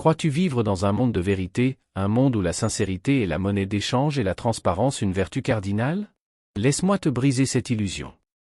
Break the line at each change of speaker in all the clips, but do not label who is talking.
Crois-tu vivre dans un monde de vérité, un monde où la sincérité est la monnaie d'échange et la transparence une vertu cardinale? Laisse-moi te briser cette illusion.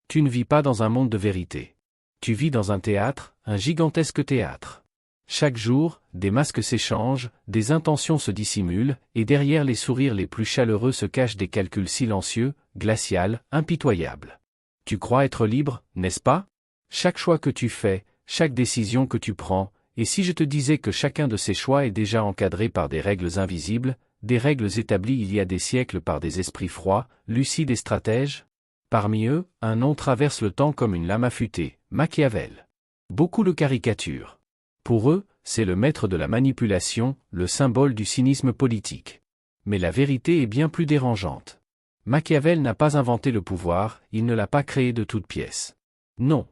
Tu ne vis pas dans un monde de vérité. Tu vis dans un théâtre, un gigantesque théâtre. Chaque jour, des masques s'échangent, des intentions se dissimulent, et derrière les sourires les plus chaleureux se cachent des calculs silencieux, glacials, impitoyables. Tu crois être libre, n'est-ce pas? Chaque choix que tu fais, chaque décision que tu prends, et si je te disais que chacun de ces choix est déjà encadré par des règles invisibles, des règles établies il y a des siècles par des esprits froids, lucides et stratèges? Parmi eux, un nom traverse le temps comme une lame affûtée, Machiavel. Beaucoup le caricaturent. Pour eux, c'est le maître de la manipulation, le symbole du cynisme politique. Mais la vérité est bien plus dérangeante. Machiavel n'a pas inventé le pouvoir, il ne l'a pas créé de toutes pièces. Non.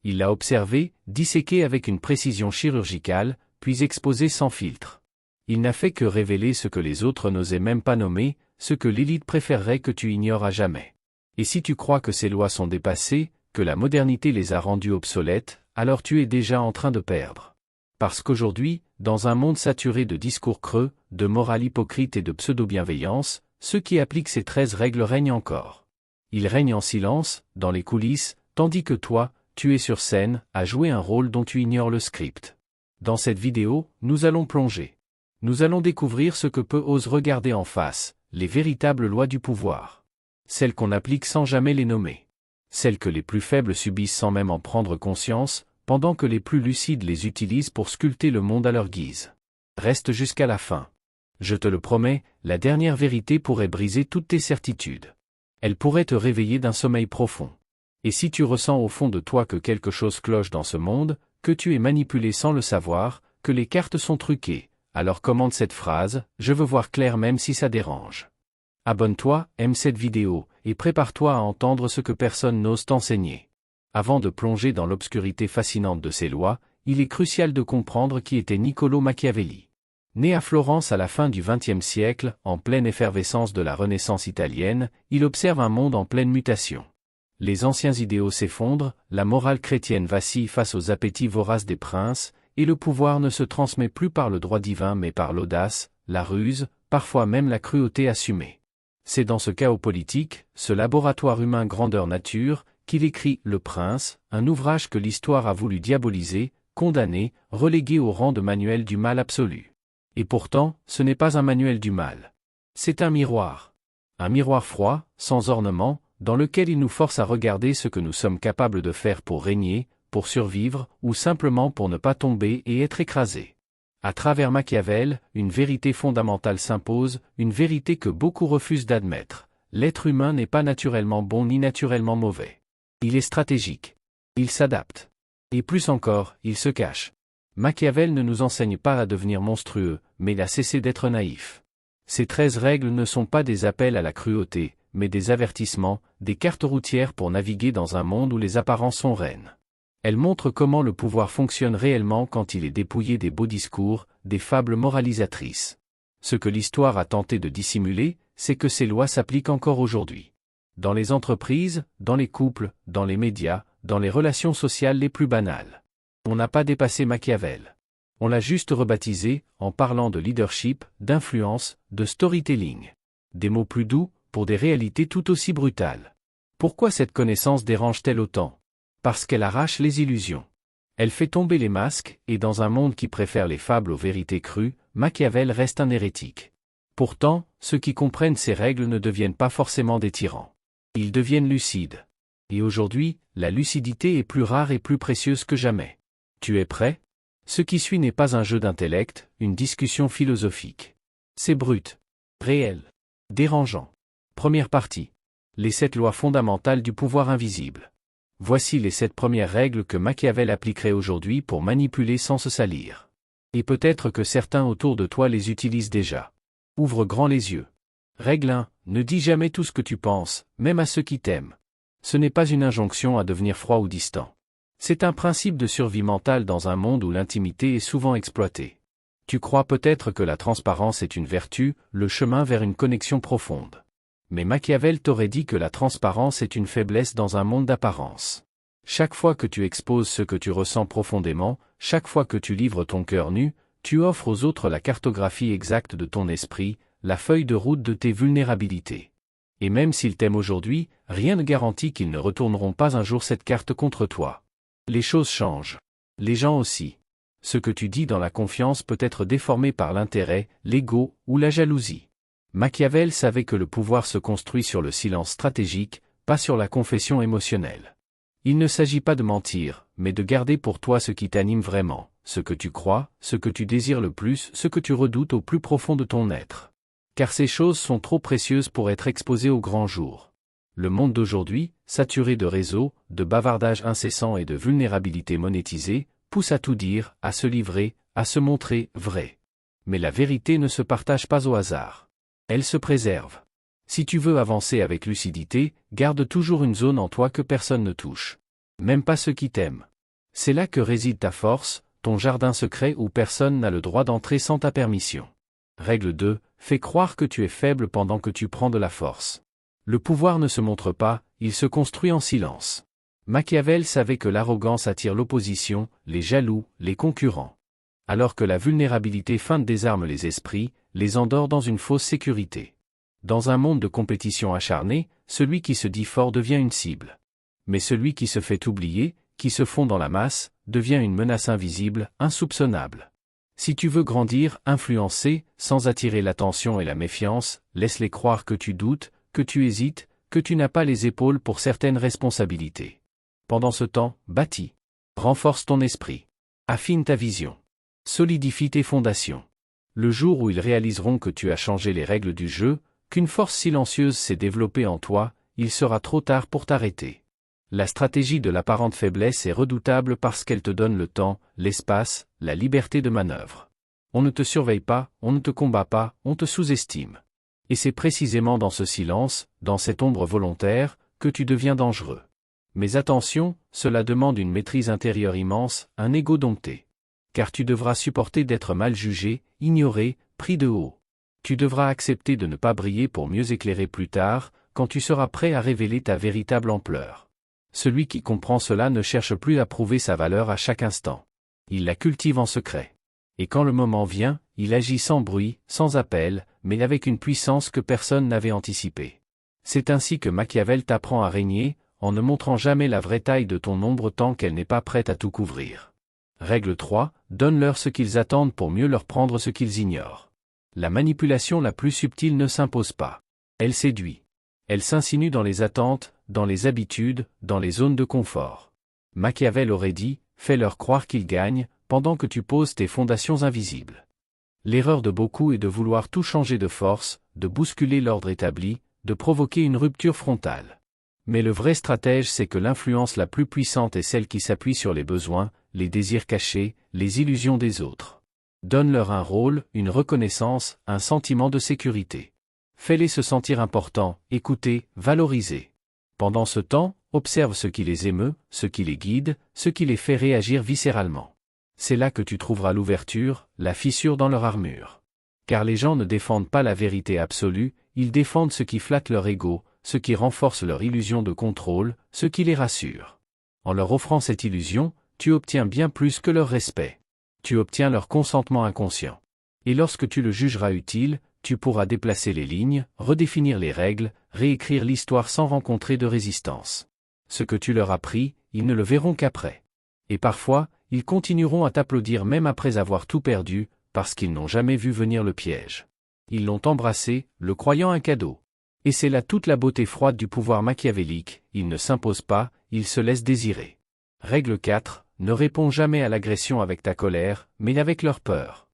Il l'a observé, disséqué avec une précision chirurgicale, puis exposé sans filtre. Il n'a fait que révéler ce que les autres n'osaient même pas nommer, ce que l'élite préférerait que tu ignores à jamais. Et si tu crois que ces lois sont dépassées, que la modernité les a rendues obsolètes, alors tu es déjà en train de perdre. Parce qu'aujourd'hui, dans un monde saturé de discours creux, de morale hypocrite et de pseudo-bienveillance, ceux qui appliquent ces 13 règles règnent encore. Ils règnent en silence, dans les coulisses, tandis que toi, tu es sur scène, à jouer un rôle dont tu ignores le script. Dans cette vidéo, nous allons plonger. Nous allons découvrir ce que peu osent regarder en face, les véritables lois du pouvoir. Celles qu'on applique sans jamais les nommer. Celles que les plus faibles subissent sans même en prendre conscience, pendant que les plus lucides les utilisent pour sculpter le monde à leur guise. Reste jusqu'à la fin. Je te le promets, la dernière vérité pourrait briser toutes tes certitudes. Elle pourrait te réveiller d'un sommeil profond. Et si tu ressens au fond de toi que quelque chose cloche dans ce monde, que tu es manipulé sans le savoir, que les cartes sont truquées, alors commente cette phrase, je veux voir clair même si ça dérange. Abonne-toi, aime cette vidéo, et prépare-toi à entendre ce que personne n'ose t'enseigner. Avant de plonger dans l'obscurité fascinante de ces lois, il est crucial de comprendre qui était Niccolò Machiavelli. Né à Florence à la fin du XXe siècle, en pleine effervescence de la Renaissance italienne, il observe un monde en pleine mutation. Les anciens idéaux s'effondrent, la morale chrétienne vacille face aux appétits voraces des princes, et le pouvoir ne se transmet plus par le droit divin mais par l'audace, la ruse, parfois même la cruauté assumée. C'est dans ce chaos politique, ce laboratoire humain grandeur nature, qu'il écrit Le Prince, un ouvrage que l'histoire a voulu diaboliser, condamner, reléguer au rang de manuel du mal absolu. Et pourtant, ce n'est pas un manuel du mal. C'est un miroir. Un miroir froid, sans ornement, dans lequel il nous force à regarder ce que nous sommes capables de faire pour régner, pour survivre, ou simplement pour ne pas tomber et être écrasé. À travers Machiavel, une vérité fondamentale s'impose, une vérité que beaucoup refusent d'admettre. L'être humain n'est pas naturellement bon ni naturellement mauvais. Il est stratégique. Il s'adapte. Et plus encore, il se cache. Machiavel ne nous enseigne pas à devenir monstrueux, mais à cesser d'être naïf. Ces 13 règles ne sont pas des appels à la cruauté, mais des avertissements, des cartes routières pour naviguer dans un monde où les apparences sont reines. Elles montrent comment le pouvoir fonctionne réellement quand il est dépouillé des beaux discours, des fables moralisatrices. Ce que l'histoire a tenté de dissimuler, c'est que ces lois s'appliquent encore aujourd'hui. Dans les entreprises, dans les couples, dans les médias, dans les relations sociales les plus banales. On n'a pas dépassé Machiavel. On l'a juste rebaptisé, en parlant de leadership, d'influence, de storytelling. Des mots plus doux, pour des réalités tout aussi brutales. Pourquoi cette connaissance dérange-t-elle autant? Parce qu'elle arrache les illusions. Elle fait tomber les masques, et dans un monde qui préfère les fables aux vérités crues, Machiavel reste un hérétique. Pourtant, ceux qui comprennent ces règles ne deviennent pas forcément des tyrans. Ils deviennent lucides. Et aujourd'hui, la lucidité est plus rare et plus précieuse que jamais. Tu es prêt? Ce qui suit n'est pas un jeu d'intellect, une discussion philosophique. C'est brut. Réel. Dérangeant. Première partie. Les 7 lois fondamentales du pouvoir invisible. Voici les 7 premières règles que Machiavel appliquerait aujourd'hui pour manipuler sans se salir. Et peut-être que certains autour de toi les utilisent déjà. Ouvre grand les yeux. Règle 1. Ne dis jamais tout ce que tu penses, même à ceux qui t'aiment. Ce n'est pas une injonction à devenir froid ou distant. C'est un principe de survie mentale dans un monde où l'intimité est souvent exploitée. Tu crois peut-être que la transparence est une vertu, le chemin vers une connexion profonde. Mais Machiavel t'aurait dit que la transparence est une faiblesse dans un monde d'apparence. Chaque fois que tu exposes ce que tu ressens profondément, chaque fois que tu livres ton cœur nu, Tu offres aux autres la cartographie exacte de ton esprit, la feuille de route de tes vulnérabilités. Et même s'ils t'aiment aujourd'hui, rien ne garantit qu'ils ne retourneront pas un jour cette carte contre toi. Les choses changent. Les gens aussi. Ce que tu dis dans la confiance peut être déformé par l'intérêt, l'ego ou la jalousie. Machiavel savait que le pouvoir se construit sur le silence stratégique, pas sur la confession émotionnelle. Il ne s'agit pas de mentir, mais de garder pour toi ce qui t'anime vraiment, ce que tu crois, ce que tu désires le plus, ce que tu redoutes au plus profond de ton être. Car ces choses sont trop précieuses pour être exposées au grand jour. Le monde d'aujourd'hui, saturé de réseaux, de bavardage incessant et de vulnérabilité monétisée, pousse à tout dire, à se livrer, à se montrer vrai. Mais la vérité ne se partage pas au hasard. Elle se préserve. Si tu veux avancer avec lucidité, garde toujours une zone en toi que personne ne touche. Même pas ceux qui t'aiment. C'est là que réside ta force, ton jardin secret où personne n'a le droit d'entrer sans ta permission. Règle 2, fais croire que tu es faible pendant que tu prends de la force. Le pouvoir ne se montre pas, il se construit en silence. Machiavel savait que l'arrogance attire l'opposition, les jaloux, les concurrents. Alors que la vulnérabilité feinte désarme les esprits, les endort dans une fausse sécurité. Dans un monde de compétition acharnée, celui qui se dit fort devient une cible. Mais celui qui se fait oublier, qui se fond dans la masse, devient une menace invisible, insoupçonnable. Si tu veux grandir, influencer, sans attirer l'attention et la méfiance, laisse-les croire que tu doutes, que tu hésites, que tu n'as pas les épaules pour certaines responsabilités. Pendant ce temps, bâtis. Renforce ton esprit. Affine ta vision. Solidifie tes fondations. Le jour où ils réaliseront que tu as changé les règles du jeu, qu'une force silencieuse s'est développée en toi, il sera trop tard pour t'arrêter. La stratégie de l'apparente faiblesse est redoutable parce qu'elle te donne le temps, l'espace, la liberté de manœuvre. On ne te surveille pas, on ne te combat pas, on te sous-estime. Et c'est précisément dans ce silence, dans cette ombre volontaire, que tu deviens dangereux. Mais attention, cela demande une maîtrise intérieure immense, un ego dompté. Car tu devras supporter d'être mal jugé, ignoré, pris de haut. Tu devras accepter de ne pas briller pour mieux éclairer plus tard, quand tu seras prêt à révéler ta véritable ampleur. Celui qui comprend cela ne cherche plus à prouver sa valeur à chaque instant. Il la cultive en secret. Et quand le moment vient, il agit sans bruit, sans appel, mais avec une puissance que personne n'avait anticipée. C'est ainsi que Machiavel t'apprend à régner, en ne montrant jamais la vraie taille de ton ombre tant qu'elle n'est pas prête à tout couvrir. Règle 3, donne-leur ce qu'ils attendent pour mieux leur prendre ce qu'ils ignorent. La manipulation la plus subtile ne s'impose pas. Elle séduit. Elle s'insinue dans les attentes, dans les habitudes, dans les zones de confort. Machiavel aurait dit, fais-leur croire qu'ils gagnent, pendant que tu poses tes fondations invisibles. L'erreur de beaucoup est de vouloir tout changer de force, de bousculer l'ordre établi, de provoquer une rupture frontale. Mais le vrai stratège sait que l'influence la plus puissante est celle qui s'appuie sur les besoins, les désirs cachés, les illusions des autres. Donne-leur un rôle, une reconnaissance, un sentiment de sécurité. Fais-les se sentir importants, écoutés, valorisés. Pendant ce temps, observe ce qui les émeut, ce qui les guide, ce qui les fait réagir viscéralement. C'est là que tu trouveras l'ouverture, la fissure dans leur armure. Car les gens ne défendent pas la vérité absolue, ils défendent ce qui flatte leur ego, ce qui renforce leur illusion de contrôle, ce qui les rassure. En leur offrant cette illusion, tu obtiens bien plus que leur respect. Tu obtiens leur consentement inconscient. Et lorsque tu le jugeras utile, tu pourras déplacer les lignes, redéfinir les règles, réécrire l'histoire sans rencontrer de résistance. Ce que tu leur as pris, ils ne le verront qu'après. Et parfois, ils continueront à t'applaudir même après avoir tout perdu, parce qu'ils n'ont jamais vu venir le piège. Ils l'ont embrassé, le croyant un cadeau. Et c'est là toute la beauté froide du pouvoir machiavélique, il ne s'impose pas, il se laisse désirer. Règle 4, ne réponds jamais à l'agression avec ta colère, mais avec leur peur.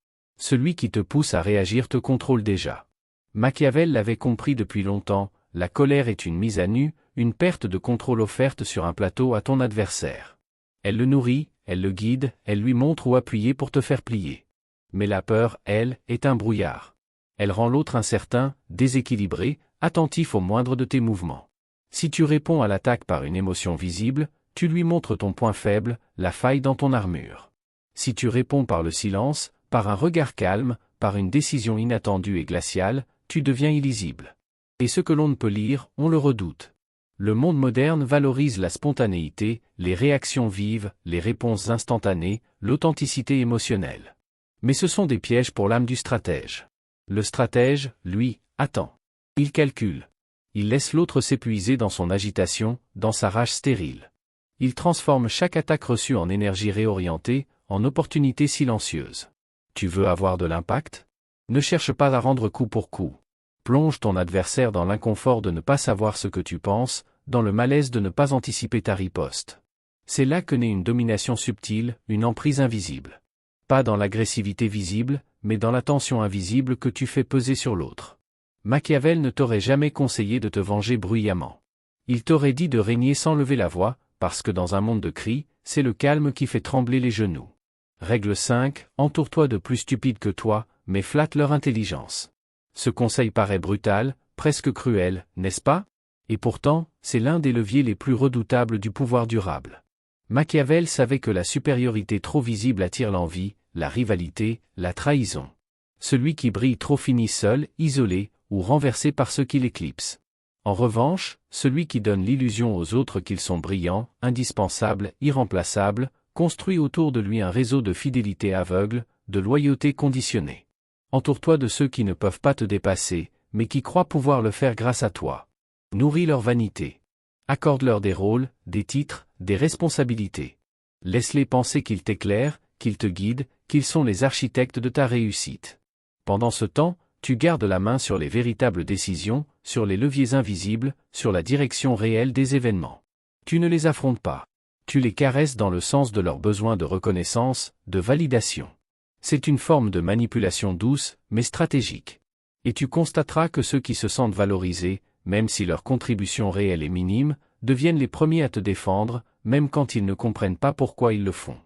Celui qui te pousse à réagir te contrôle déjà. Machiavel l'avait compris depuis longtemps, la colère est une mise à nu, une perte de contrôle offerte sur un plateau à ton adversaire. Elle le nourrit, elle le guide, elle lui montre où appuyer pour te faire plier. Mais la peur, elle, est un brouillard. Elle rend l'autre incertain, déséquilibré, attentif au moindre de tes mouvements. Si tu réponds à l'attaque par une émotion visible, tu lui montres ton point faible, la faille dans ton armure. Si tu réponds par le silence, par un regard calme, par une décision inattendue et glaciale, tu deviens illisible. Et ce que l'on ne peut lire, on le redoute. Le monde moderne valorise la spontanéité, les réactions vives, les réponses instantanées, l'authenticité émotionnelle. Mais ce sont des pièges pour l'âme du stratège. Le stratège, lui, attend. Il calcule. Il laisse l'autre s'épuiser dans son agitation, dans sa rage stérile. Il transforme chaque attaque reçue en énergie réorientée, en opportunité silencieuse. Tu veux avoir de l'impact? Ne cherche pas à rendre coup pour coup. Plonge ton adversaire dans l'inconfort de ne pas savoir ce que tu penses, dans le malaise de ne pas anticiper ta riposte. C'est là que naît une domination subtile, une emprise invisible. Pas dans l'agressivité visible, mais dans la tension invisible que tu fais peser sur l'autre. Machiavel ne t'aurait jamais conseillé de te venger bruyamment. Il t'aurait dit de régner sans lever la voix, parce que dans un monde de cris, c'est le calme qui fait trembler les genoux. Règle 5, entoure-toi de plus stupides que toi, mais flatte leur intelligence. Ce conseil paraît brutal, presque cruel, n'est-ce pas? Et pourtant, c'est l'un des leviers les plus redoutables du pouvoir durable. Machiavel savait que la supériorité trop visible attire l'envie, la rivalité, la trahison. Celui qui brille trop finit seul, isolé, ou renversé par ceux qui l'éclipsent. En revanche, celui qui donne l'illusion aux autres qu'ils sont brillants, indispensables, irremplaçables, construit autour de lui un réseau de fidélité aveugle, de loyauté conditionnée. Entoure-toi de ceux qui ne peuvent pas te dépasser, mais qui croient pouvoir le faire grâce à toi. Nourris leur vanité. Accorde-leur des rôles, des titres, des responsabilités. Laisse-les penser qu'ils t'éclairent, qu'ils te guident, qu'ils sont les architectes de ta réussite. Pendant ce temps, tu gardes la main sur les véritables décisions, sur les leviers invisibles, sur la direction réelle des événements. Tu ne les affrontes pas. Tu les caresses dans le sens de leurs besoins de reconnaissance, de validation. C'est une forme de manipulation douce, mais stratégique. Et tu constateras que ceux qui se sentent valorisés, même si leur contribution réelle est minime, deviennent les premiers à te défendre, même quand ils ne comprennent pas pourquoi ils le font.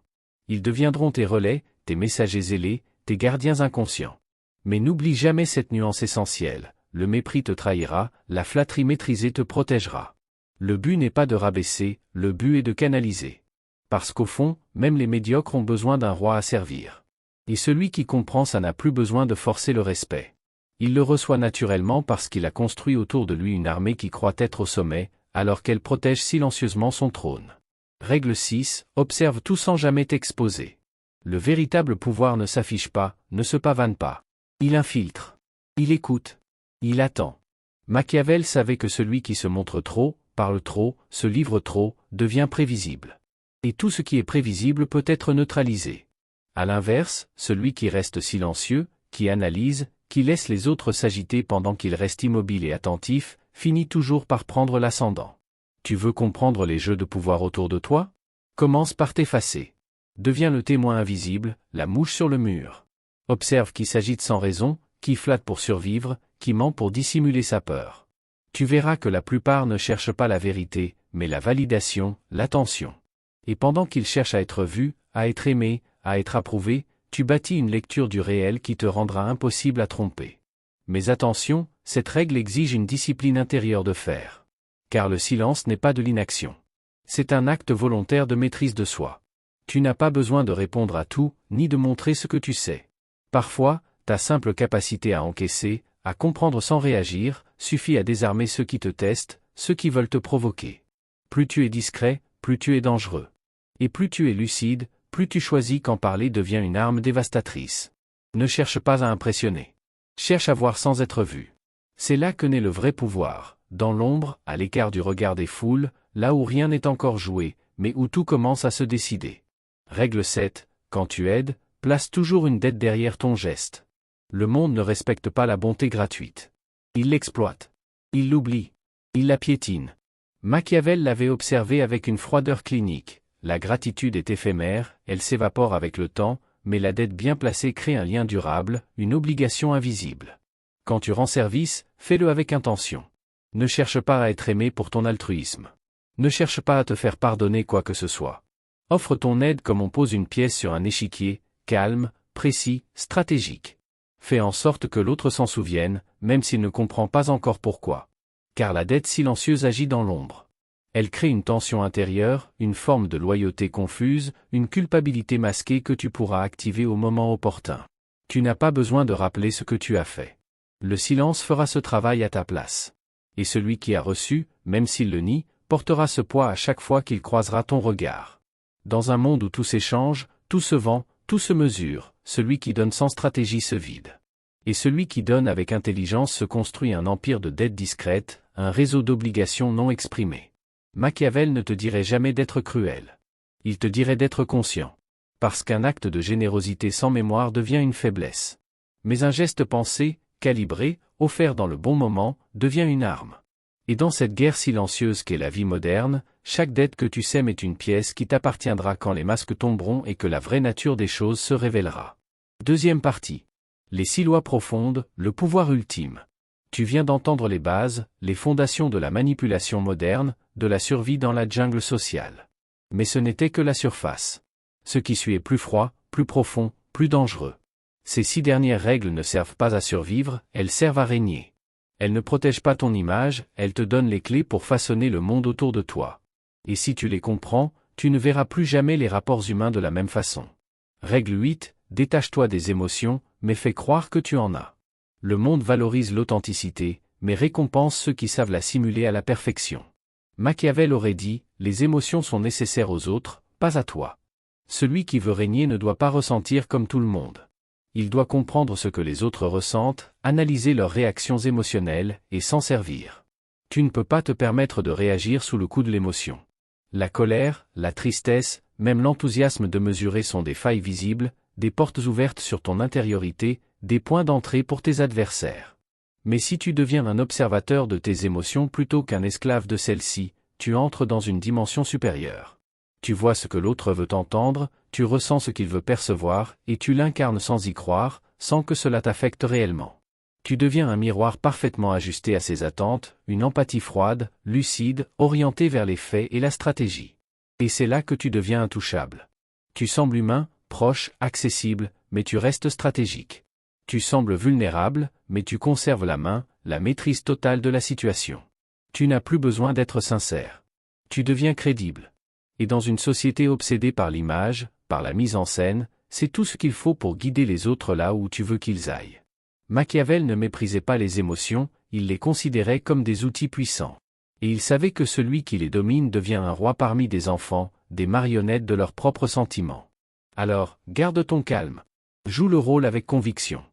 Ils deviendront tes relais, tes messagers zélés, tes gardiens inconscients. Mais n'oublie jamais cette nuance essentielle, le mépris te trahira, la flatterie maîtrisée te protégera. Le but n'est pas de rabaisser, le but est de canaliser. Parce qu'au fond, même les médiocres ont besoin d'un roi à servir. Et celui qui comprend ça n'a plus besoin de forcer le respect. Il le reçoit naturellement parce qu'il a construit autour de lui une armée qui croit être au sommet, alors qu'elle protège silencieusement son trône. Règle 6, observe tout sans jamais t'exposer. Le véritable pouvoir ne s'affiche pas, ne se pavane pas. Il infiltre. Il écoute. Il attend. Machiavel savait que celui qui se montre trop, parle trop, se livre trop, devient prévisible. Et tout ce qui est prévisible peut être neutralisé. À l'inverse, celui qui reste silencieux, qui analyse, qui laisse les autres s'agiter pendant qu'il reste immobile et attentif, finit toujours par prendre l'ascendant. Tu veux comprendre les jeux de pouvoir autour de toi? Commence par t'effacer. Deviens le témoin invisible, la mouche sur le mur. Observe qui s'agite sans raison, qui flatte pour survivre, qui ment pour dissimuler sa peur. Tu verras que la plupart ne cherchent pas la vérité, mais la validation, l'attention. Et pendant qu'ils cherchent à être vus, à être aimés, à être approuvés, tu bâtis une lecture du réel qui te rendra impossible à tromper. Mais attention, cette règle exige une discipline intérieure de fer. Car le silence n'est pas de l'inaction. C'est un acte volontaire de maîtrise de soi. Tu n'as pas besoin de répondre à tout, ni de montrer ce que tu sais. Parfois, ta simple capacité à encaisser, à comprendre sans réagir, suffit à désarmer ceux qui te testent, ceux qui veulent te provoquer. Plus tu es discret, plus tu es dangereux. Et plus tu es lucide, plus tu choisis quand parler devient une arme dévastatrice. Ne cherche pas à impressionner. Cherche à voir sans être vu. C'est là que naît le vrai pouvoir, dans l'ombre, à l'écart du regard des foules, là où rien n'est encore joué, mais où tout commence à se décider. Règle 7, quand tu aides, place toujours une dette derrière ton geste. Le monde ne respecte pas la bonté gratuite. Il l'exploite. Il l'oublie. Il la piétine. Machiavel l'avait observé avec une froideur clinique. La gratitude est éphémère, elle s'évapore avec le temps, mais la dette bien placée crée un lien durable, une obligation invisible. Quand tu rends service, fais-le avec intention. Ne cherche pas à être aimé pour ton altruisme. Ne cherche pas à te faire pardonner quoi que ce soit. Offre ton aide comme on pose une pièce sur un échiquier, calme, précis, stratégique. Fais en sorte que l'autre s'en souvienne, même s'il ne comprend pas encore pourquoi. Car la dette silencieuse agit dans l'ombre. Elle crée une tension intérieure, une forme de loyauté confuse, une culpabilité masquée que tu pourras activer au moment opportun. Tu n'as pas besoin de rappeler ce que tu as fait. Le silence fera ce travail à ta place. Et celui qui a reçu, même s'il le nie, portera ce poids à chaque fois qu'il croisera ton regard. Dans un monde où tout s'échange, tout se vend, tout se mesure, celui qui donne sans stratégie se vide. Et celui qui donne avec intelligence se construit un empire de dettes discrètes, un réseau d'obligations non exprimées. Machiavel ne te dirait jamais d'être cruel. Il te dirait d'être conscient. Parce qu'un acte de générosité sans mémoire devient une faiblesse. Mais un geste pensé, calibré, offert dans le bon moment, devient une arme. Et dans cette guerre silencieuse qu'est la vie moderne, chaque dette que tu sèmes est une pièce qui t'appartiendra quand les masques tomberont et que la vraie nature des choses se révélera. Deuxième partie. Les 6 lois profondes, le pouvoir ultime. Tu viens d'entendre les bases, les fondations de la manipulation moderne, de la survie dans la jungle sociale. Mais ce n'était que la surface. Ce qui suit est plus froid, plus profond, plus dangereux. Ces 6 dernières règles ne servent pas à survivre, elles servent à régner. Elles ne protègent pas ton image, elles te donnent les clés pour façonner le monde autour de toi. Et si tu les comprends, tu ne verras plus jamais les rapports humains de la même façon. Règle 8, détache-toi des émotions, mais fais croire que tu en as. Le monde valorise l'authenticité, mais récompense ceux qui savent la simuler à la perfection. Machiavel aurait dit, les émotions sont nécessaires aux autres, pas à toi. Celui qui veut régner ne doit pas ressentir comme tout le monde. Il doit comprendre ce que les autres ressentent, analyser leurs réactions émotionnelles, et s'en servir. Tu ne peux pas te permettre de réagir sous le coup de l'émotion. La colère, la tristesse, même l'enthousiasme démesuré sont des failles visibles, des portes ouvertes sur ton intériorité, des points d'entrée pour tes adversaires. Mais si tu deviens un observateur de tes émotions plutôt qu'un esclave de celles-ci, tu entres dans une dimension supérieure. Tu vois ce que l'autre veut entendre, tu ressens ce qu'il veut percevoir, et tu l'incarnes sans y croire, sans que cela t'affecte réellement. Tu deviens un miroir parfaitement ajusté à ses attentes, une empathie froide, lucide, orientée vers les faits et la stratégie. Et c'est là que tu deviens intouchable. Tu sembles humain, proche, accessible, mais tu restes stratégique. Tu sembles vulnérable, mais tu conserves la main, la maîtrise totale de la situation. Tu n'as plus besoin d'être sincère. Tu deviens crédible. Et dans une société obsédée par l'image, par la mise en scène, c'est tout ce qu'il faut pour guider les autres là où tu veux qu'ils aillent. Machiavel ne méprisait pas les émotions, il les considérait comme des outils puissants. Et il savait que celui qui les domine devient un roi parmi des enfants, des marionnettes de leurs propres sentiments. Alors, garde ton calme. Joue le rôle avec conviction.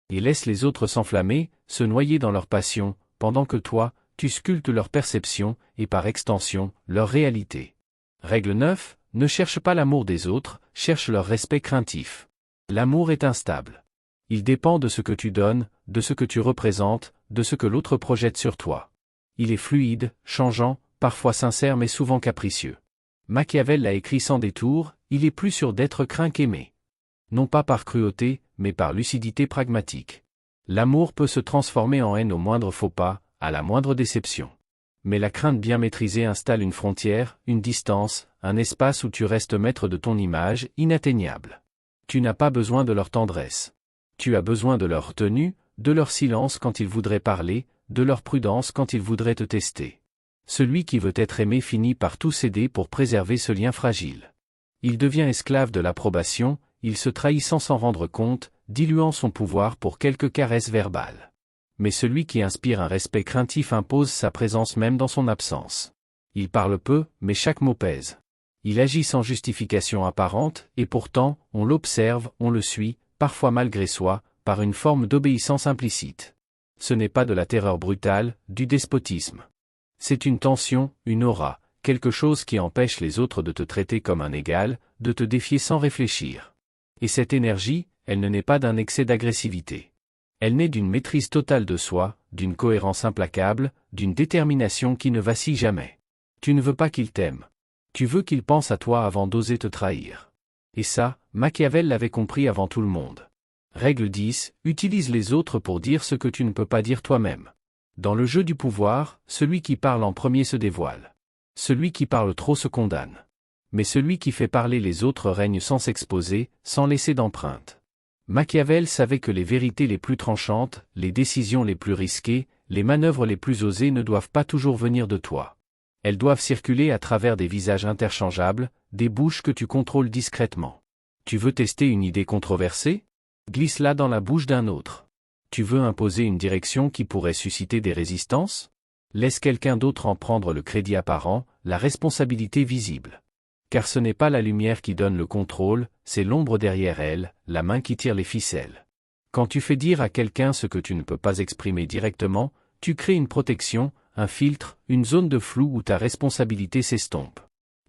Et laisse les autres s'enflammer, se noyer dans leur passion, pendant que toi, tu sculptes leur perception, et par extension, leur réalité. Règle 9, ne cherche pas l'amour des autres, cherche leur respect craintif. L'amour est instable. Il dépend de ce que tu donnes, de ce que tu représentes, de ce que l'autre projette sur toi. Il est fluide, changeant, parfois sincère mais souvent capricieux. Machiavel l'a écrit sans détour, il est plus sûr d'être craint qu'aimé. Non pas par cruauté, mais par lucidité pragmatique. L'amour peut se transformer en haine au moindre faux pas, à la moindre déception. Mais la crainte bien maîtrisée installe une frontière, une distance, un espace où tu restes maître de ton image, inatteignable. Tu n'as pas besoin de leur tendresse. Tu as besoin de leur retenue, de leur silence quand ils voudraient parler, de leur prudence quand ils voudraient te tester. Celui qui veut être aimé finit par tout céder pour préserver ce lien fragile. Il devient esclave de l'approbation, il se trahit sans s'en rendre compte, diluant son pouvoir pour quelques caresses verbales. Mais celui qui inspire un respect craintif impose sa présence même dans son absence. Il parle peu, mais chaque mot pèse. Il agit sans justification apparente, et pourtant, on l'observe, on le suit, parfois malgré soi, par une forme d'obéissance implicite. Ce n'est pas de la terreur brutale, du despotisme. C'est une tension, une aura, quelque chose qui empêche les autres de te traiter comme un égal, de te défier sans réfléchir. Et cette énergie, elle ne naît pas d'un excès d'agressivité. Elle naît d'une maîtrise totale de soi, d'une cohérence implacable, d'une détermination qui ne vacille jamais. Tu ne veux pas qu'il t'aime. Tu veux qu'il pense à toi avant d'oser te trahir. Et ça, Machiavel l'avait compris avant tout le monde. Règle 10, utilise les autres pour dire ce que tu ne peux pas dire toi-même. Dans le jeu du pouvoir, celui qui parle en premier se dévoile. Celui qui parle trop se condamne. Mais celui qui fait parler les autres règne sans s'exposer, sans laisser d'empreinte. Machiavel savait que les vérités les plus tranchantes, les décisions les plus risquées, les manœuvres les plus osées ne doivent pas toujours venir de toi. Elles doivent circuler à travers des visages interchangeables, des bouches que tu contrôles discrètement. Tu veux tester une idée controversée? Glisse-la dans la bouche d'un autre. Tu veux imposer une direction qui pourrait susciter des résistances? Laisse quelqu'un d'autre en prendre le crédit apparent, la responsabilité visible. Car ce n'est pas la lumière qui donne le contrôle, c'est l'ombre derrière elle, la main qui tire les ficelles. Quand tu fais dire à quelqu'un ce que tu ne peux pas exprimer directement, tu crées une protection, un filtre, une zone de flou où ta responsabilité s'estompe.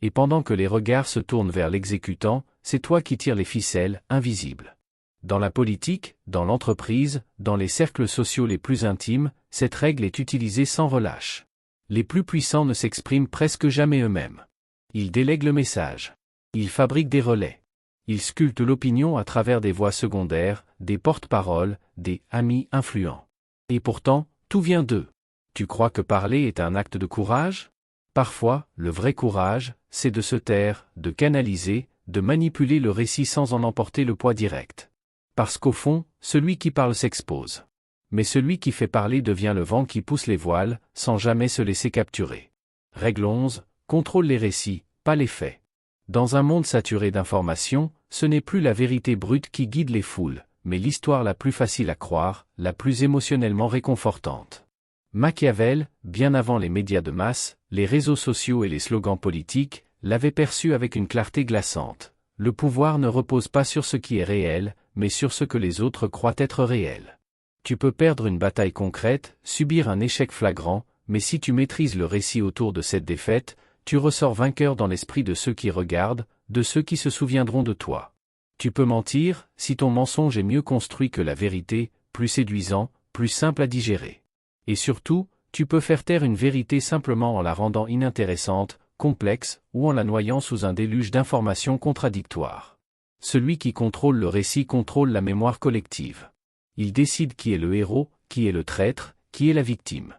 Et pendant que les regards se tournent vers l'exécutant, c'est toi qui tires les ficelles, invisibles. Dans la politique, dans l'entreprise, dans les cercles sociaux les plus intimes, cette règle est utilisée sans relâche. Les plus puissants ne s'expriment presque jamais eux-mêmes. Ils délèguent le message. Ils fabriquent des relais. Ils sculptent l'opinion à travers des voix secondaires, des porte-paroles, des « amis influents ». Et pourtant, tout vient d'eux. Tu crois que parler est un acte de courage? Parfois, le vrai courage, c'est de se taire, de canaliser, de manipuler le récit sans en emporter le poids direct. Parce qu'au fond, celui qui parle s'expose. Mais celui qui fait parler devient le vent qui pousse les voiles, sans jamais se laisser capturer. Règle 11. Contrôle les récits, pas les faits. Dans un monde saturé d'informations, ce n'est plus la vérité brute qui guide les foules, mais l'histoire la plus facile à croire, la plus émotionnellement réconfortante. Machiavel, bien avant les médias de masse, les réseaux sociaux et les slogans politiques, l'avait perçu avec une clarté glaçante. Le pouvoir ne repose pas sur ce qui est réel, mais sur ce que les autres croient être réel. Tu peux perdre une bataille concrète, subir un échec flagrant, mais si tu maîtrises le récit autour de cette défaite, tu ressors vainqueur dans l'esprit de ceux qui regardent, de ceux qui se souviendront de toi. Tu peux mentir, si ton mensonge est mieux construit que la vérité, plus séduisant, plus simple à digérer. Et surtout, tu peux faire taire une vérité simplement en la rendant inintéressante, complexe, ou en la noyant sous un déluge d'informations contradictoires. Celui qui contrôle le récit contrôle la mémoire collective. Il décide qui est le héros, qui est le traître, qui est la victime.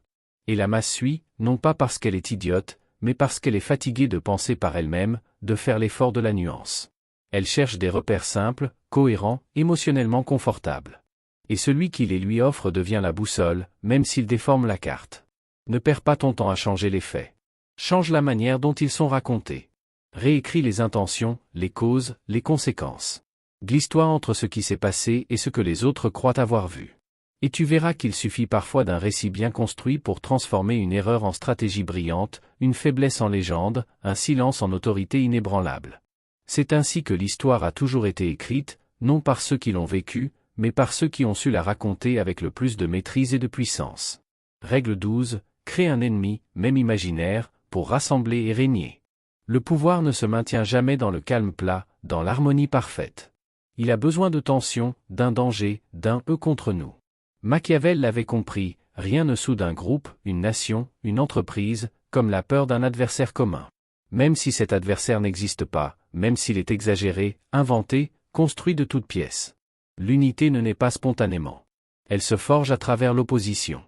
Et la masse suit, non pas parce qu'elle est idiote, mais parce qu'elle est fatiguée de penser par elle-même, de faire l'effort de la nuance. Elle cherche des repères simples, cohérents, émotionnellement confortables. Et celui qui les lui offre devient la boussole, même s'il déforme la carte. Ne perds pas ton temps à changer les faits. Change la manière dont ils sont racontés. Réécris les intentions, les causes, les conséquences. Glisse-toi entre ce qui s'est passé et ce que les autres croient avoir vu. Et tu verras qu'il suffit parfois d'un récit bien construit pour transformer une erreur en stratégie brillante, une faiblesse en légende, un silence en autorité inébranlable. C'est ainsi que l'histoire a toujours été écrite, non par ceux qui l'ont vécue, mais par ceux qui ont su la raconter avec le plus de maîtrise et de puissance. Règle 12. Crée un ennemi, même imaginaire, pour rassembler et régner. Le pouvoir ne se maintient jamais dans le calme plat, dans l'harmonie parfaite. Il a besoin de tension, d'un danger, d'un « eux contre nous ». Machiavel l'avait compris, rien ne soude un groupe, une nation, une entreprise, comme la peur d'un adversaire commun. Même si cet adversaire n'existe pas, même s'il est exagéré, inventé, construit de toutes pièces. L'unité ne naît pas spontanément. Elle se forge à travers l'opposition.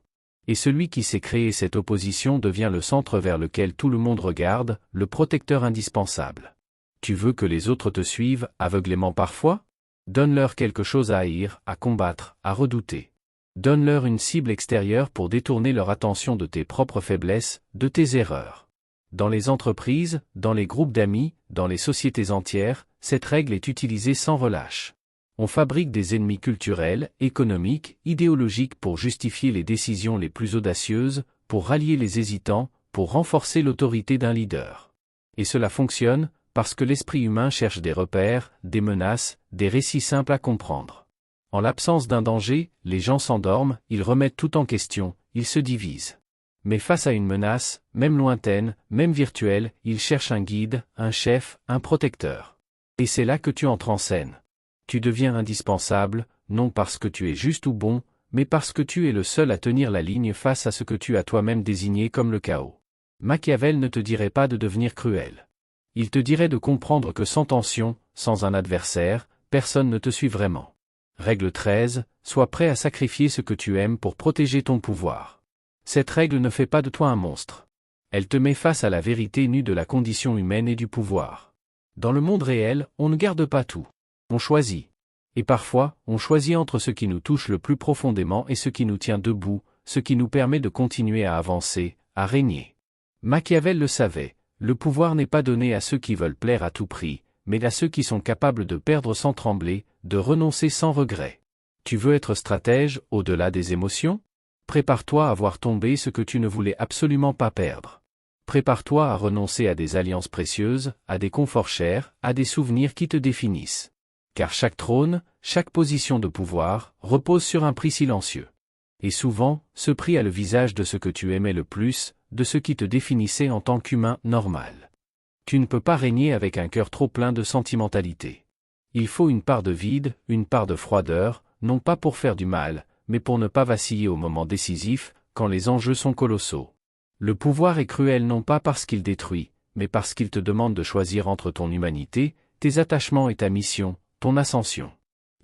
Et celui qui sait créer cette opposition devient le centre vers lequel tout le monde regarde, le protecteur indispensable. Tu veux que les autres te suivent, aveuglément parfois? Donne-leur quelque chose à haïr, à combattre, à redouter. Donne-leur une cible extérieure pour détourner leur attention de tes propres faiblesses, de tes erreurs. Dans les entreprises, dans les groupes d'amis, dans les sociétés entières, cette règle est utilisée sans relâche. On fabrique des ennemis culturels, économiques, idéologiques pour justifier les décisions les plus audacieuses, pour rallier les hésitants, pour renforcer l'autorité d'un leader. Et cela fonctionne, parce que l'esprit humain cherche des repères, des menaces, des récits simples à comprendre. En l'absence d'un danger, les gens s'endorment, ils remettent tout en question, ils se divisent. Mais face à une menace, même lointaine, même virtuelle, ils cherchent un guide, un chef, un protecteur. Et c'est là que tu entres en scène. Tu deviens indispensable, non parce que tu es juste ou bon, mais parce que tu es le seul à tenir la ligne face à ce que tu as toi-même désigné comme le chaos. Machiavel ne te dirait pas de devenir cruel. Il te dirait de comprendre que sans tension, sans un adversaire, personne ne te suit vraiment. Règle 13, sois prêt à sacrifier ce que tu aimes pour protéger ton pouvoir. Cette règle ne fait pas de toi un monstre. Elle te met face à la vérité nue de la condition humaine et du pouvoir. Dans le monde réel, on ne garde pas tout. On choisit. Et parfois, on choisit entre ce qui nous touche le plus profondément et ce qui nous tient debout, ce qui nous permet de continuer à avancer, à régner. Machiavel le savait, le pouvoir n'est pas donné à ceux qui veulent plaire à tout prix, mais à ceux qui sont capables de perdre sans trembler, de renoncer sans regret. Tu veux être stratège, au-delà des émotions? Prépare-toi à voir tomber ce que tu ne voulais absolument pas perdre. Prépare-toi à renoncer à des alliances précieuses, à des conforts chers, à des souvenirs qui te définissent. Car chaque trône, chaque position de pouvoir, repose sur un prix silencieux. Et souvent, ce prix a le visage de ce que tu aimais le plus, de ce qui te définissait en tant qu'humain normal. Tu ne peux pas régner avec un cœur trop plein de sentimentalité. Il faut une part de vide, une part de froideur, non pas pour faire du mal, mais pour ne pas vaciller au moment décisif, quand les enjeux sont colossaux. Le pouvoir est cruel non pas parce qu'il détruit, mais parce qu'il te demande de choisir entre ton humanité, tes attachements et ta mission, ton ascension.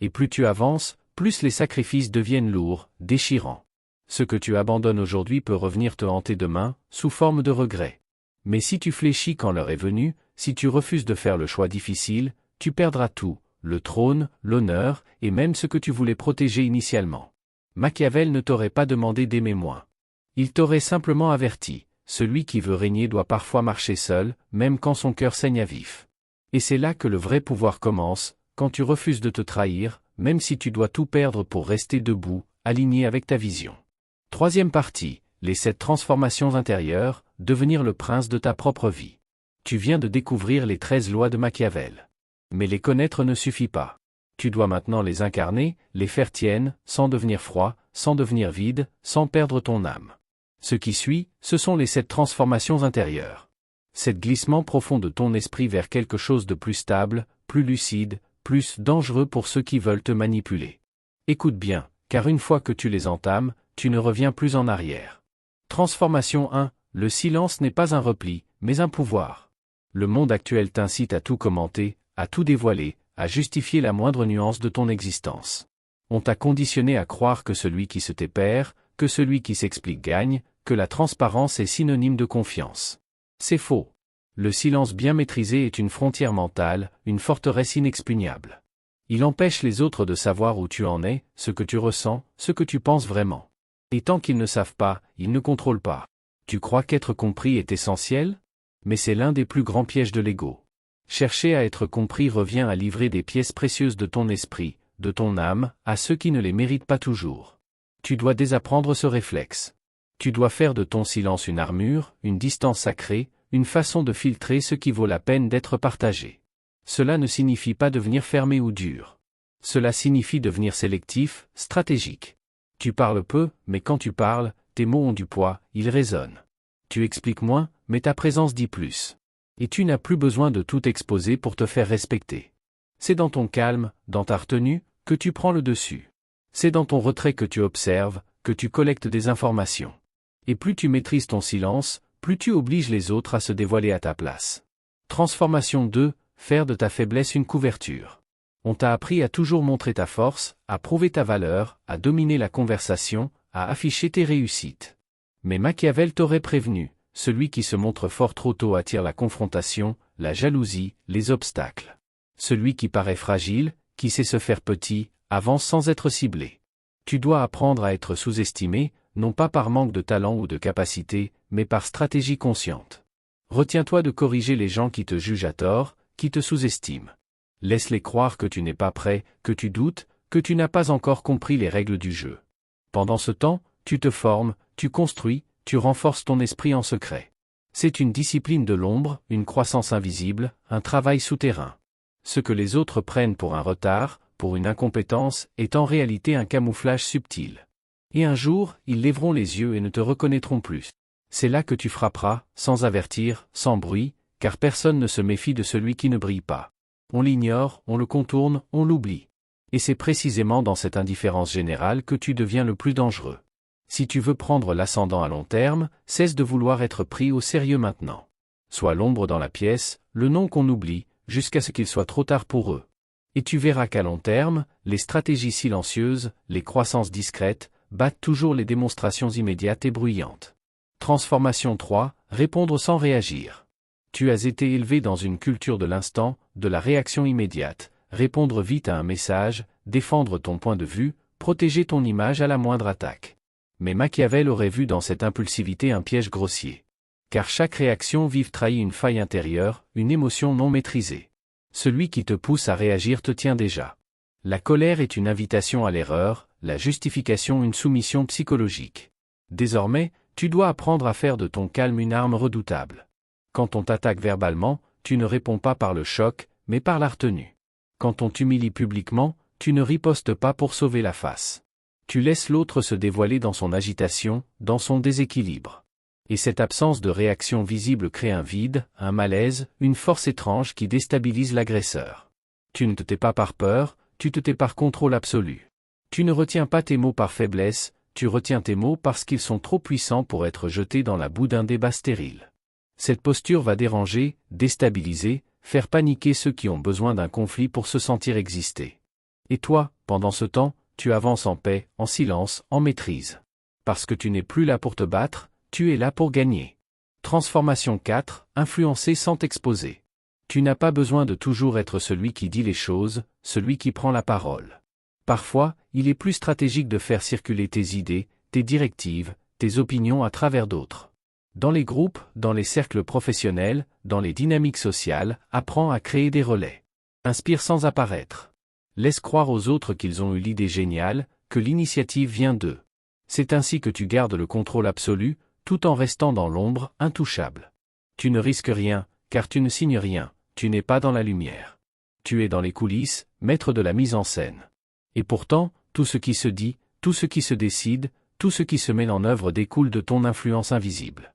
Et plus tu avances, plus les sacrifices deviennent lourds, déchirants. Ce que tu abandonnes aujourd'hui peut revenir te hanter demain, sous forme de regret. Mais si tu fléchis quand l'heure est venue, si tu refuses de faire le choix difficile, tu perdras tout, le trône, l'honneur, et même ce que tu voulais protéger initialement. Machiavel ne t'aurait pas demandé d'aimer moins. Il t'aurait simplement averti, celui qui veut régner doit parfois marcher seul, même quand son cœur saigne à vif. Et c'est là que le vrai pouvoir commence, quand tu refuses de te trahir, même si tu dois tout perdre pour rester debout, aligné avec ta vision. Troisième partie, les 7 transformations intérieures, devenir le prince de ta propre vie. Tu viens de découvrir les 13 lois de Machiavel. Mais les connaître ne suffit pas. Tu dois maintenant les incarner, les faire tiennes, sans devenir froid, sans devenir vide, sans perdre ton âme. Ce qui suit, ce sont les 7 transformations intérieures. 7 glissements profonds de ton esprit vers quelque chose de plus stable, plus lucide, plus dangereux pour ceux qui veulent te manipuler. Écoute bien, car une fois que tu les entames, tu ne reviens plus en arrière. Transformation 1, le silence n'est pas un repli, mais un pouvoir. Le monde actuel t'incite à tout commenter, à tout dévoiler, à justifier la moindre nuance de ton existence. On t'a conditionné à croire que celui qui se tait perd, que celui qui s'explique gagne, que la transparence est synonyme de confiance. C'est faux. Le silence bien maîtrisé est une frontière mentale, une forteresse inexpugnable. Il empêche les autres de savoir où tu en es, ce que tu ressens, ce que tu penses vraiment. Et tant qu'ils ne savent pas, ils ne contrôlent pas. Tu crois qu'être compris est essentiel? Mais c'est l'un des plus grands pièges de l'ego. Chercher à être compris revient à livrer des pièces précieuses de ton esprit, de ton âme, à ceux qui ne les méritent pas toujours. Tu dois désapprendre ce réflexe. Tu dois faire de ton silence une armure, une distance sacrée, une façon de filtrer ce qui vaut la peine d'être partagé. Cela ne signifie pas devenir fermé ou dur. Cela signifie devenir sélectif, stratégique. Tu parles peu, mais quand tu parles, tes mots ont du poids, ils résonnent. Tu expliques moins, mais ta présence dit plus. Et tu n'as plus besoin de tout exposer pour te faire respecter. C'est dans ton calme, dans ta retenue, que tu prends le dessus. C'est dans ton retrait que tu observes, que tu collectes des informations. Et plus tu maîtrises ton silence, plus tu obliges les autres à se dévoiler à ta place. Transformation 2, faire de ta faiblesse une couverture. On t'a appris à toujours montrer ta force, à prouver ta valeur, à dominer la conversation, à afficher tes réussites. Mais Machiavel t'aurait prévenu, celui qui se montre fort trop tôt attire la confrontation, la jalousie, les obstacles. Celui qui paraît fragile, qui sait se faire petit, avance sans être ciblé. Tu dois apprendre à être sous-estimé, non pas par manque de talent ou de capacité, mais par stratégie consciente. Retiens-toi de corriger les gens qui te jugent à tort, qui te sous-estiment. Laisse-les croire que tu n'es pas prêt, que tu doutes, que tu n'as pas encore compris les règles du jeu. Pendant ce temps, tu te formes, tu construis, tu renforces ton esprit en secret. C'est une discipline de l'ombre, une croissance invisible, un travail souterrain. Ce que les autres prennent pour un retard, pour une incompétence, est en réalité un camouflage subtil. Et un jour, ils lèveront les yeux et ne te reconnaîtront plus. C'est là que tu frapperas, sans avertir, sans bruit, car personne ne se méfie de celui qui ne brille pas. On l'ignore, on le contourne, on l'oublie. Et c'est précisément dans cette indifférence générale que tu deviens le plus dangereux. Si tu veux prendre l'ascendant à long terme, cesse de vouloir être pris au sérieux maintenant. Sois l'ombre dans la pièce, le nom qu'on oublie, jusqu'à ce qu'il soit trop tard pour eux. Et tu verras qu'à long terme, les stratégies silencieuses, les croissances discrètes, battent toujours les démonstrations immédiates et bruyantes. Transformation 3, répondre sans réagir. Tu as été élevé dans une culture de l'instant, de la réaction immédiate, répondre vite à un message, défendre ton point de vue, protéger ton image à la moindre attaque. Mais Machiavel aurait vu dans cette impulsivité un piège grossier. Car chaque réaction vive trahit une faille intérieure, une émotion non maîtrisée. Celui qui te pousse à réagir te tient déjà. La colère est une invitation à l'erreur, la justification une soumission psychologique. Désormais, tu dois apprendre à faire de ton calme une arme redoutable. Quand on t'attaque verbalement, tu ne réponds pas par le choc, mais par la retenue. Quand on t'humilie publiquement, tu ne ripostes pas pour sauver la face. Tu laisses l'autre se dévoiler dans son agitation, dans son déséquilibre. Et cette absence de réaction visible crée un vide, un malaise, une force étrange qui déstabilise l'agresseur. Tu ne te tais pas par peur, tu te tais par contrôle absolu. Tu ne retiens pas tes mots par faiblesse, tu retiens tes mots parce qu'ils sont trop puissants pour être jetés dans la boue d'un débat stérile. Cette posture va déranger, déstabiliser, faire paniquer ceux qui ont besoin d'un conflit pour se sentir exister. Et toi, pendant ce temps, tu avances en paix, en silence, en maîtrise. Parce que tu n'es plus là pour te battre, tu es là pour gagner. Transformation 4, influencer sans t'exposer. Tu n'as pas besoin de toujours être celui qui dit les choses, celui qui prend la parole. Parfois, il est plus stratégique de faire circuler tes idées, tes directives, tes opinions à travers d'autres. Dans les groupes, dans les cercles professionnels, dans les dynamiques sociales, apprends à créer des relais. Inspire sans apparaître. Laisse croire aux autres qu'ils ont eu l'idée géniale, que l'initiative vient d'eux. C'est ainsi que tu gardes le contrôle absolu, tout en restant dans l'ombre, intouchable. Tu ne risques rien, car tu ne signes rien, tu n'es pas dans la lumière. Tu es dans les coulisses, maître de la mise en scène. Et pourtant, tout ce qui se dit, tout ce qui se décide, tout ce qui se met en œuvre découle de ton influence invisible.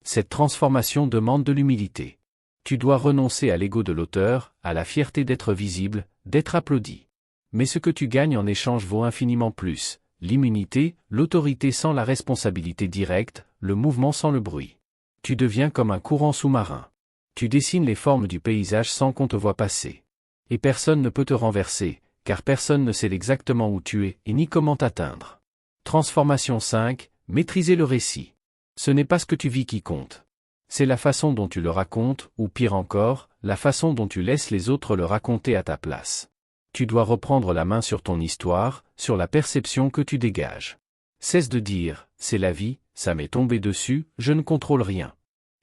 Cette transformation demande de l'humilité. Tu dois renoncer à l'ego de l'auteur, à la fierté d'être visible, d'être applaudi. Mais ce que tu gagnes en échange vaut infiniment plus, l'immunité, l'autorité sans la responsabilité directe, le mouvement sans le bruit. Tu deviens comme un courant sous-marin. Tu dessines les formes du paysage sans qu'on te voie passer. Et personne ne peut te renverser, car personne ne sait exactement où tu es et ni comment t'atteindre. Transformation 5, maîtriser le récit. Ce n'est pas ce que tu vis qui compte. C'est la façon dont tu le racontes, ou pire encore, la façon dont tu laisses les autres le raconter à ta place. Tu dois reprendre la main sur ton histoire, sur la perception que tu dégages. Cesse de dire « c'est la vie, ça m'est tombé dessus, je ne contrôle rien ».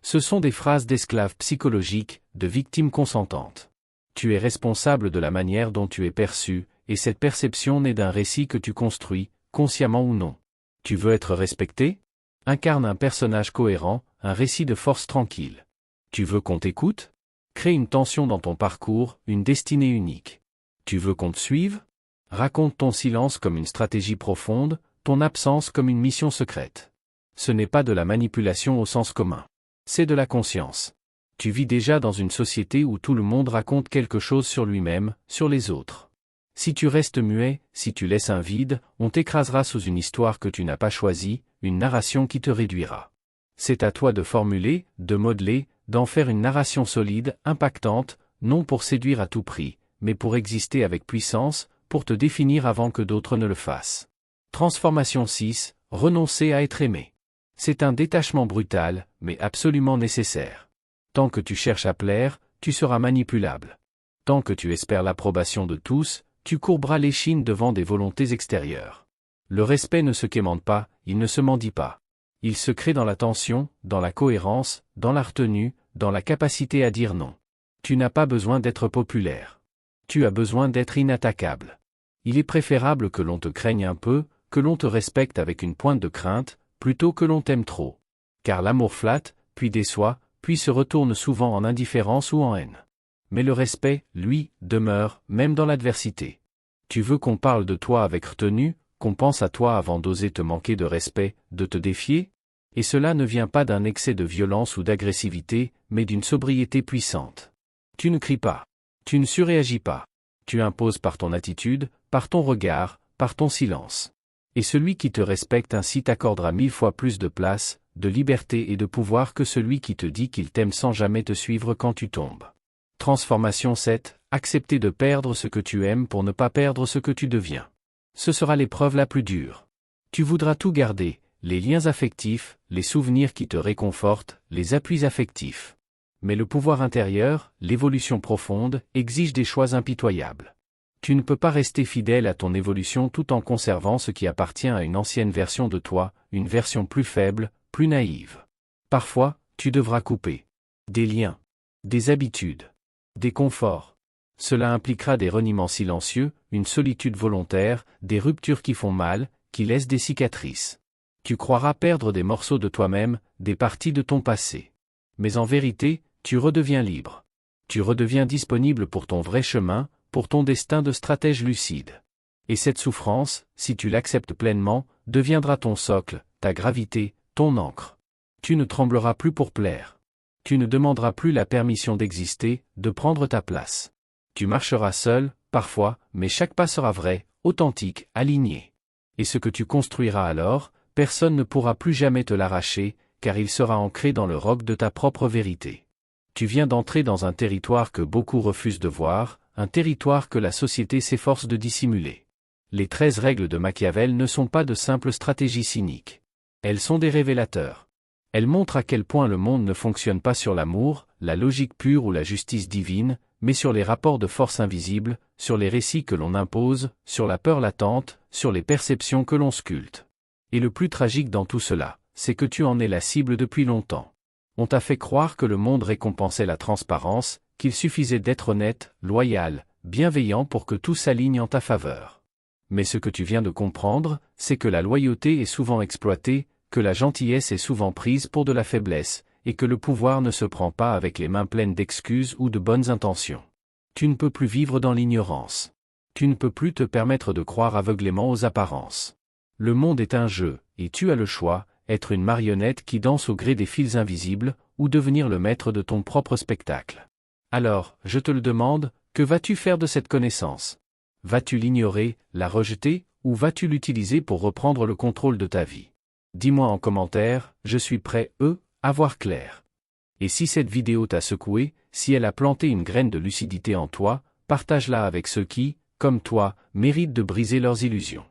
Ce sont des phrases d'esclaves psychologiques, de victimes consentantes. Tu es responsable de la manière dont tu es perçu, et cette perception naît d'un récit que tu construis, consciemment ou non. Tu veux être respecté ? Incarne un personnage cohérent, un récit de force tranquille. Tu veux qu'on t'écoute ? Crée une tension dans ton parcours, une destinée unique. Tu veux qu'on te suive ? Raconte ton silence comme une stratégie profonde, ton absence comme une mission secrète. Ce n'est pas de la manipulation au sens commun. C'est de la conscience. Tu vis déjà dans une société où tout le monde raconte quelque chose sur lui-même, sur les autres. Si tu restes muet, si tu laisses un vide, on t'écrasera sous une histoire que tu n'as pas choisie, une narration qui te réduira. C'est à toi de formuler, de modeler, d'en faire une narration solide, impactante, non pour séduire à tout prix, mais pour exister avec puissance, pour te définir avant que d'autres ne le fassent. Transformation 6, renoncer à être aimé. C'est un détachement brutal, mais absolument nécessaire. Tant que tu cherches à plaire, tu seras manipulable. Tant que tu espères l'approbation de tous, tu courberas l'échine devant des volontés extérieures. Le respect ne se quémande pas, il ne se mendie pas. Il se crée dans la tension, dans la cohérence, dans la retenue, dans la capacité à dire non. Tu n'as pas besoin d'être populaire. Tu as besoin d'être inattaquable. Il est préférable que l'on te craigne un peu, que l'on te respecte avec une pointe de crainte, plutôt que l'on t'aime trop. Car l'amour flatte, puis déçoit, puis se retourne souvent en indifférence ou en haine. Mais le respect, lui, demeure, même dans l'adversité. Tu veux qu'on parle de toi avec retenue, qu'on pense à toi avant d'oser te manquer de respect, de te défier ? Et cela ne vient pas d'un excès de violence ou d'agressivité, mais d'une sobriété puissante. Tu ne cries pas. Tu ne surréagis pas. Tu imposes par ton attitude, par ton regard, par ton silence. Et celui qui te respecte ainsi t'accordera 1000 fois plus de place, de liberté et de pouvoir que celui qui te dit qu'il t'aime sans jamais te suivre quand tu tombes. Transformation 7, accepter de perdre ce que tu aimes pour ne pas perdre ce que tu deviens. Ce sera l'épreuve la plus dure. Tu voudras tout garder, les liens affectifs, les souvenirs qui te réconfortent, les appuis affectifs. Mais le pouvoir intérieur, l'évolution profonde, exige des choix impitoyables. Tu ne peux pas rester fidèle à ton évolution tout en conservant ce qui appartient à une ancienne version de toi, une version plus faible, plus naïve. Parfois, tu devras couper. Des liens. Des habitudes. Des conforts. Cela impliquera des reniements silencieux, une solitude volontaire, des ruptures qui font mal, qui laissent des cicatrices. Tu croiras perdre des morceaux de toi-même, des parties de ton passé. Mais en vérité, tu redeviens libre. Tu redeviens disponible pour ton vrai chemin, pour ton destin de stratège lucide. Et cette souffrance, si tu l'acceptes pleinement, deviendra ton socle, ta gravité, ton ancre. Tu ne trembleras plus pour plaire. Tu ne demanderas plus la permission d'exister, de prendre ta place. Tu marcheras seul, parfois, mais chaque pas sera vrai, authentique, aligné. Et ce que tu construiras alors, personne ne pourra plus jamais te l'arracher, car il sera ancré dans le roc de ta propre vérité. Tu viens d'entrer dans un territoire que beaucoup refusent de voir, un territoire que la société s'efforce de dissimuler. Les 13 règles de Machiavel ne sont pas de simples stratégies cyniques. Elles sont des révélateurs. Elles montrent à quel point le monde ne fonctionne pas sur l'amour, la logique pure ou la justice divine, mais sur les rapports de force invisibles, sur les récits que l'on impose, sur la peur latente, sur les perceptions que l'on sculpte. Et le plus tragique dans tout cela, c'est que tu en es la cible depuis longtemps. On t'a fait croire que le monde récompensait la transparence, qu'il suffisait d'être honnête, loyal, bienveillant pour que tout s'aligne en ta faveur. Mais ce que tu viens de comprendre, c'est que la loyauté est souvent exploitée, que la gentillesse est souvent prise pour de la faiblesse, et que le pouvoir ne se prend pas avec les mains pleines d'excuses ou de bonnes intentions. Tu ne peux plus vivre dans l'ignorance. Tu ne peux plus te permettre de croire aveuglément aux apparences. Le monde est un jeu, et tu as le choix, être une marionnette qui danse au gré des fils invisibles, ou devenir le maître de ton propre spectacle. Alors, je te le demande, que vas-tu faire de cette connaissance? Vas-tu l'ignorer, la rejeter, ou vas-tu l'utiliser pour reprendre le contrôle de ta vie? Dis-moi en commentaire, je suis prêt, à voir clair. Et si cette vidéo t'a secoué, si elle a planté une graine de lucidité en toi, partage-la avec ceux qui, comme toi, méritent de briser leurs illusions.